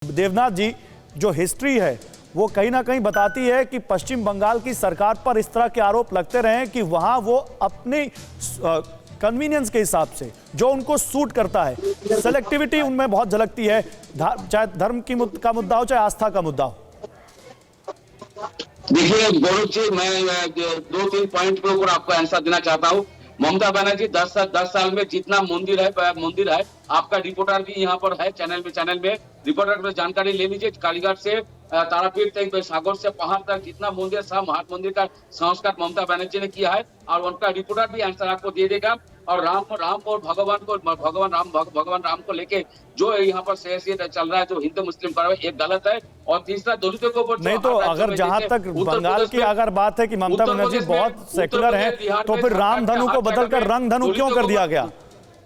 देवनाथ जी, जो हिस्ट्री है वो कहीं ना कहीं बताती है कि पश्चिम बंगाल की सरकार पर इस तरह के आरोप लगते रहे कि वहां वो अपनी कन्वीनियंस के हिसाब से जो उनको सूट करता है, सेलेक्टिविटी उनमें बहुत झलकती है, चाहे धर्म का मुद्दा हो चाहे आस्था का मुद्दा हो। देखिए गौरव जी, मैं 2-3 पॉइंट के ऊपर आपको आंसर देना चाहता हूँ। ममता बनर्जी 10 साल में जितना मंदिर है, आपका रिपोर्टर भी यहाँ पर है चैनल में रिपोर्टर में जानकारी ले लीजिए। कालीघाट से तारापीठ तक, सागर से पहाड़ तक जितना मंदिर, सब महात्मा मंदिर का संस्कार ममता बनर्जी ने किया है और उनका रिपोर्टर भी आंसर आपको दे देगा। और राम और भगवान राम को लेके जो यहाँ पर सियासत चल रहा है, जो हिंदू मुस्लिम कर रहा है, एक गलत है। और तीसरा दलितों के ऊपर नहीं, तो अगर जहां तक बंगाल की अगर बात है कि ममता बनर्जी बहुत सेक्युलर है, तो फिर रामधनु को बदलकर रंगधनु क्यों कर दिया गया?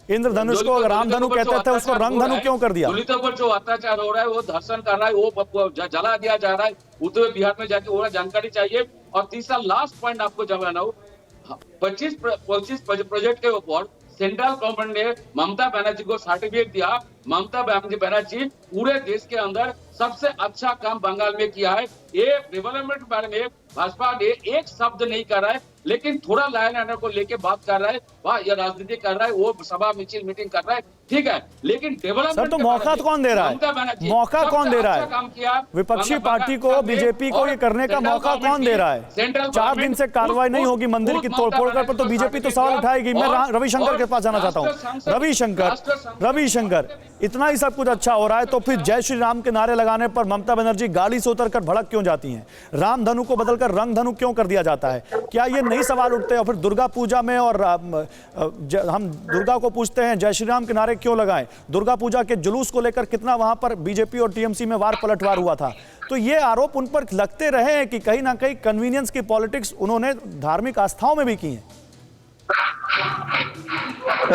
इंद्रधनुष को रामधनु कहते थे, उसको रंगधनु क्यों कर दिया? दलितों पर जो अत्याचार हो रहा है, वो धर्षण कर रहा है, वो जला दिया जा रहा है, उत्तर बिहार में जाके वो जानकारी चाहिए। और तीसरा लास्ट पॉइंट आपको जब आना हो, 25 प्रोजेक्ट के ऊपर सेंट्रल गवर्नमेंट ने ममता बनर्जी को सर्टिफिकेट दिया। ममता बनर्जी पूरे देश के अंदर सबसे अच्छा काम बंगाल में किया है। ये डेवलपमेंट के बारे में भाजपा ने एक शब्द नहीं कर रहा है, लेकिन थोड़ा लाइन आर्डर को लेके बात कर रहा है, वह ये राजनीति कर रहा है, वो सभा मिছিল मीटिंग कर रहा है, ठीक है, लेकिन डेवलपमेंट सर तो मौका कौन दे रहा है? मौका कौन दे रहा है? विपक्षी पार्टी को, बीजेपी को ये करने का मौका कौन दे रहा है? 4 दिन से कार्रवाई नहीं होगी मंदिर की तोड़फोड़ पर, तो बीजेपी तो सवाल उठाएगी। मैं रविशंकर के पास जाना चाहता हूँ। रविशंकर, इतना ही सब कुछ अच्छा हो रहा है तो फिर जय श्री राम के नारे लगाने पर ममता बनर्जी गाड़ी से उतरकर भड़क क्यों जाती हैं? रामधनु को बदलकर रंगधनु क्यों कर दिया जाता है? क्या ये नहीं सवाल उठते? और फिर दुर्गा पूजा में और हम दुर्गा को पूछते हैं, जय श्री राम के नारे क्यों लगाएं? दुर्गा पूजा के जुलूस को लेकर कितना वहां पर बीजेपी और टीएमसी में वार पलटवार हुआ था। तो ये आरोप उन पर लगते रहे हैं कि कहीं ना कहीं कन्वीनियंस की पॉलिटिक्स उन्होंने धार्मिक आस्थाओं में भी की है।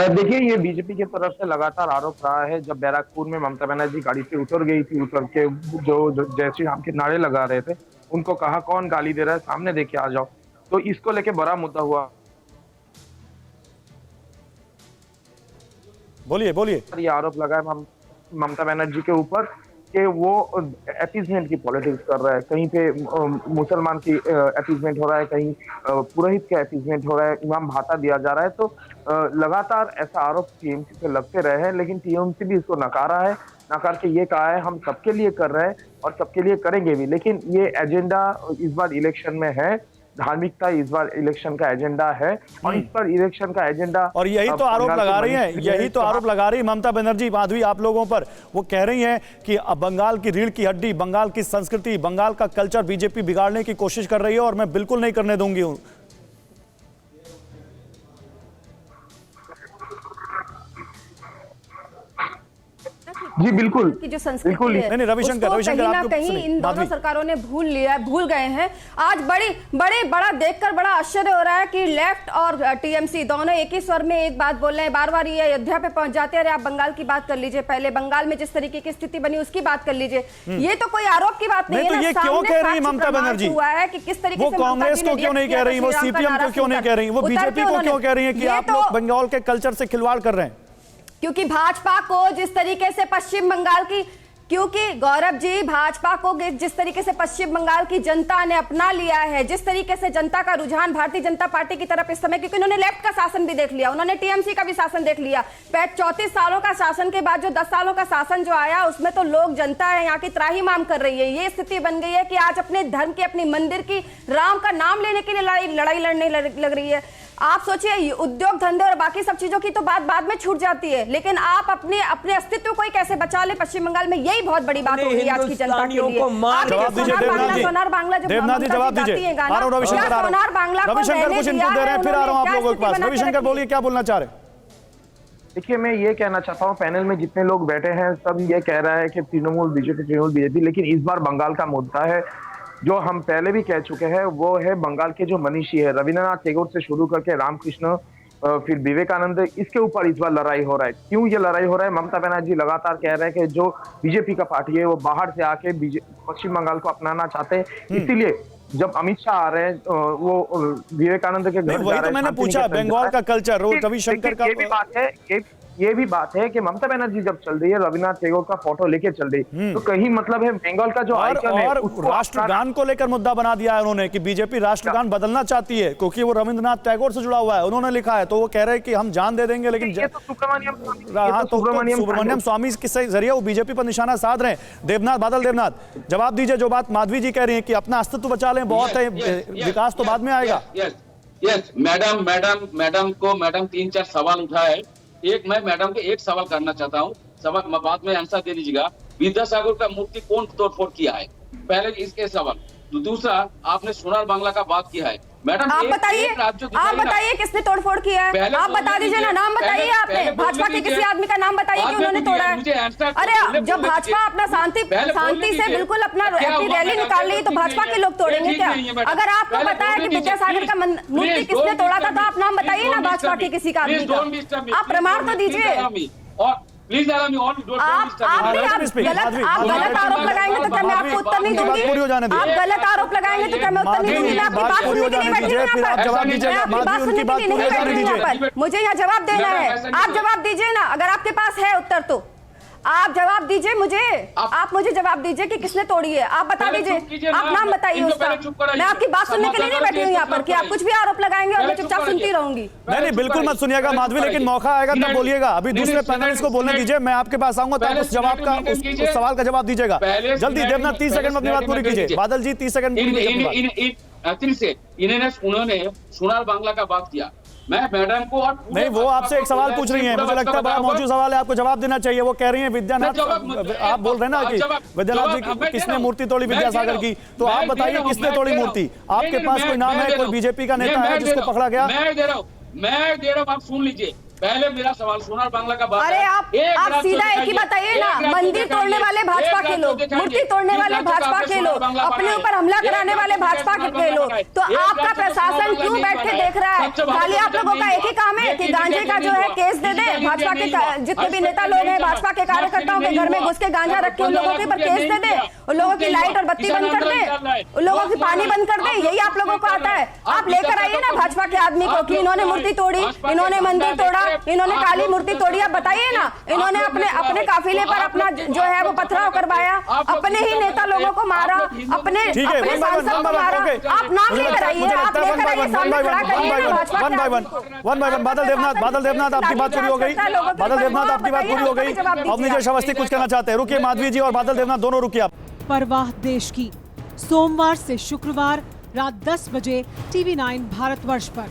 देखिए, ये बीजेपी की तरफ से लगातार आरोप रहा है। जब बैराकपुर में ममता बनर्जी गाड़ी से उतर गई थी, उतर के जो जय श्री राम के नारे लगा रहे थे, उनको कहा कौन गाली दे रहा है, सामने देखे आ जाओ। तो इसको लेके बड़ा मुद्दा हुआ। बोलिए। ये आरोप लगा है ममता बनर्जी के ऊपर कि वो अपीजमेंट की पॉलिटिक्स कर रहा है। कहीं पे मुसलमान की अपीजमेंट हो रहा है, कहीं पुरोहित का अपीजमेंट हो रहा है, इमाम भाता दिया जा रहा है। तो लगातार ऐसा आरोप टीएमसी पे लगते रहे हैं, लेकिन टीएमसी भी इसको नकारा है। नकार के ये कहा है हम सबके लिए कर रहे हैं और सबके लिए करेंगे भी। लेकिन ये एजेंडा इस बार इलेक्शन में है, धार्मिकता इस बार इलेक्शन का एजेंडा है और इस पर इलेक्शन का एजेंडा, और यही तो आरोप लगा रही है, यही तो आरोप लगा रही ममता बनर्जी माधवी आप लोगों पर। वो कह रही हैं कि बंगाल की रीढ़ की हड्डी, बंगाल की संस्कृति, बंगाल का कल्चर बीजेपी बिगाड़ने की कोशिश कर रही है और मैं बिल्कुल नहीं करने दूंगी। जी बिल्कुल, की जो संस्कृति है, नहीं, रविशंकर कहीं ना कहीं इन दोनों सरकारों ने भूल गए हैं। आज बड़ा देखकर बड़ा आश्चर्य हो रहा है कि लेफ्ट और टीएमसी दोनों एक ही स्वर में एक बात बोल रहे हैं। बार-बार ये अयोध्या पे पहुंच जाते हैं। अरे आप बंगाल की बात कर लीजिए, पहले बंगाल में जिस तरीके की स्थिति बनी उसकी बात कर लीजिए। ये तो कोई आरोप की बात नहीं है ना। ये क्यों कह रही ममता बनर्जी? हुआ है कि किस तरीके से कांग्रेस को क्यों नहीं कह रही, वो सीपीएम को क्यों नहीं कह रही, वो बीजेपी को क्यों कह रही है कि आप लोग बंगाल के कल्चर से खिलवाड़ कर रहे हैं? क्योंकि भाजपा को जिस तरीके से पश्चिम बंगाल की, क्योंकि गौरव जी, भाजपा को जिस तरीके से पश्चिम बंगाल की जनता ने अपना लिया है, जिस तरीके से जनता का रुझान भारतीय जनता पार्टी की तरफ इस समय, क्योंकि उन्होंने लेफ्ट का शासन भी देख लिया, उन्होंने टीएमसी का भी शासन देख लिया। 34 सालों का शासन के बाद जो 10 सालों का शासन जो आया, उसमें तो लोग, जनता है यहाँ की त्राहीमाम कर रही है। ये स्थिति बन गई है कि आज अपने धर्म की, अपनी मंदिर की, राम का नाम लेने के लिए लड़ाई लड़ने लग रही है। आप सोचिए, उद्योग धंधे और बाकी सब चीजों की तो बात बाद में छूट जाती है, लेकिन आप अपने अस्तित्व को ही कैसे बचा ले पश्चिम बंगाल में, यही बहुत बड़ी बात हो गई आज की जनता के लिए। जवाब दीजिए सोनार बांग्ला, देवनाथ जी जवाब दीजिए। रविशंकर कुछ इनपुट दे रहे हैं, फिर आ रहा हूं आप लोगों के पास। रविशंकर बोलिए, क्या बोलना चाह रहे हैं? देखिए, मैं ये कहना चाहता हूँ, पैनल में जितने लोग बैठे हैं सब ये कह रहा है कि तृणमूल बीजेपी, लेकिन इस बार बंगाल का मुद्दा है जो हम पहले भी कह चुके हैं, वो है बंगाल के जो मनीषी है, रविंद्रनाथ टैगोर से शुरू करके रामकृष्ण, फिर विवेकानंद, इसके ऊपर इस बार लड़ाई हो रहा है। क्यों ये लड़ाई हो रहा है? ममता बनर्जी लगातार कह रहे हैं कि जो बीजेपी का पार्टी है वो बाहर से आके पश्चिम बंगाल को अपनाना चाहते हैं, इसीलिए जब अमित शाह आ रहे हैं वो विवेकानंद के घर जा रहे हैं। मैंने पूछा बंगाल का कल्चर, रविशंकर का ये भी बात है, ये भी बात है कि ममता बनर्जी जब चल रही है रविन्द्रनाथ टैगोर का फोटो लेके चल रही, तो कहीं मतलब है बंगाल का जो आइकन है और उसको राष्ट्रगान को लेकर मुद्दा बना दिया है उन्होंने कि बीजेपी राष्ट्रगान बदलना चाहती है क्योंकि वो रविंद्रनाथ टैगोर से जुड़ा हुआ है, उन्होंने लिखा है। तो वो कह रहे हैं कि हम जान दे देंगे, लेकिन ये तो सुब्रमण्यम स्वामी के जरिए वो बीजेपी पर निशाना साध रहे हैं। देवनाथ, बादल देवनाथ, जवाब दीजिए जो बात माधवी जी कह रही है कि अपना अस्तित्व बचा लें, बहुत है, विकास तो बाद में आएगा। यस मैडम को 3-4 सवाल उठाए। एक मैं मैडम को एक सवाल करना चाहता हूँ, सवाल बाद में आंसर दे दीजिएगा। विद्यासागर का मूर्ति कौन तोड़फोड़ किया है, पहले इसके सवाल। दूसरा, आपने सोनार बांग्ला का बात किया है। मैडम आप बताइए किसने तोड़फोड़ किया है, आप बता दीजिए ना, नाम बताइए। आपने भाजपा के किसी आदमी का नाम बताइए कि उन्होंने तोड़ा है। अरे जब भाजपा अपना शांति से बिल्कुल अपनी रैली निकाल रही तो भाजपा के लोग तोड़ेंगे क्या? अगर आपको पता है कि विद्यासागर का मूर्ति किसने तोड़ा था तो आप नाम बताइए ना भाजपा के किसी का आदमी का, आप प्रमाण तो दीजिए। आप गलत आरोप लगाएंगे तो क्या मैं आपको उत्तर नहीं दूंगी? आप गलत आरोप लगाएंगे तो क्या मैं उत्तर नहीं दूंगी? मैं आपकी बात सुनने के लिए बैठी हूँ यहाँ पर, मैं आपकी बात सुनने के लिए नहीं बैठी हूँ यहाँ पर। मुझे यहाँ जवाब देना है, आप जवाब दीजिए ना, अगर आपके पास है उत्तर तो आप जवाब दीजिए मुझे। आप मुझे जवाब दीजिए कि किसने तोड़ी है, आप बता दीजिए, आप नाम बताइए उसका। मैं आपकी बात सुनने के लिए नहीं बैठी हूँ यहाँ पर कि आप कुछ भी आरोप लगाएंगे और मैं चुपचाप सुनती रहूंगी। नहीं, बिल्कुल मत सुनिएगा माधवी, लेकिन मौका आएगा तब बोलिएगा। अभी दूसरे पैनलिस्ट को बोलने दीजिए, मैं आपके पास आऊंगा तब उस सवाल का जवाब दीजिएगा। जल्दी देवनाथ 30 सेकंड में अपनी बात पूरी कीजिए। बादल जी 30 सेकंड उन्होंने सोनार बांग्ला का बात किया। मैं मैडम को और नहीं, वो आपसे एक सवाल पूछ रही हैं, मुझे लगता है बड़ा मौजूद सवाल है, आपको जवाब देना चाहिए। वो कह रही हैं विद्यानाथ, आप बोल रहे हैं ना कि विद्यानाथ जी किसने मूर्ति तोड़ी विद्यासागर की, तो आप बताइए किसने तोड़ी मूर्ति? आपके पास कोई नाम है, कोई बीजेपी का नेता है जिसको पकड़ा गया? मैं दे रहा हूँ, आप सुन लीजिए। पहले मेरा सवाल सोनार बांग्ला का बात। अरे आप सीधा एक ही बताइए ना, मंदिर तोड़ने वाले भाजपा के लोग, मूर्ति तोड़ने वाले भाजपा के लोग, अपने ऊपर हमला कराने वाले भाजपा के लोग, तो आपका प्रशासन क्यों बैठ के देख रहा है? खाली आप लोगों का एक ही काम है कि गांजे का जो है केस दे दे। भाजपा के जितने भी नेता लोग हैं, भाजपा के कार्यकर्ताओं के घर में घुस के गांजा रख के उन लोगों के ऊपर केस दे दे, उन लोगों की लाइट और बत्ती बंद कर दे, उन लोगों की पानी बंद कर दे। यही आप लोगों को आता है। आप लेकर आइए ना भाजपा के आदमी को कि इन्होंने मूर्ति तोड़ी, इन्होंने मंदिर तोड़ा, इन्होंने काली मूर्ति तोड़ी। आप बताइए ना, इन्होंने अपने काफिले पर अपना जो है वो पथराव करवाया, अपने ही नेता लोगों को मारा, अपने सांसद को मारा। आप नाम लेकर आइए, आप लेकर आइए, सामने खड़ा करिए ना भाजपा के आदमी को। One by one. बादल देवनाथ आपकी बात पूरी हो गई। बादल देवनाथ आपकी बात पूरी हो गई। अवनी जय अवस्थी कुछ कहना चाहते हैं? रुकिए, माधवी जी और बादल देवनाथ दोनों रुकिए आप। परवाह देश की, सोमवार से शुक्रवार रात 10 बजे TV9 भारतवर्ष पर।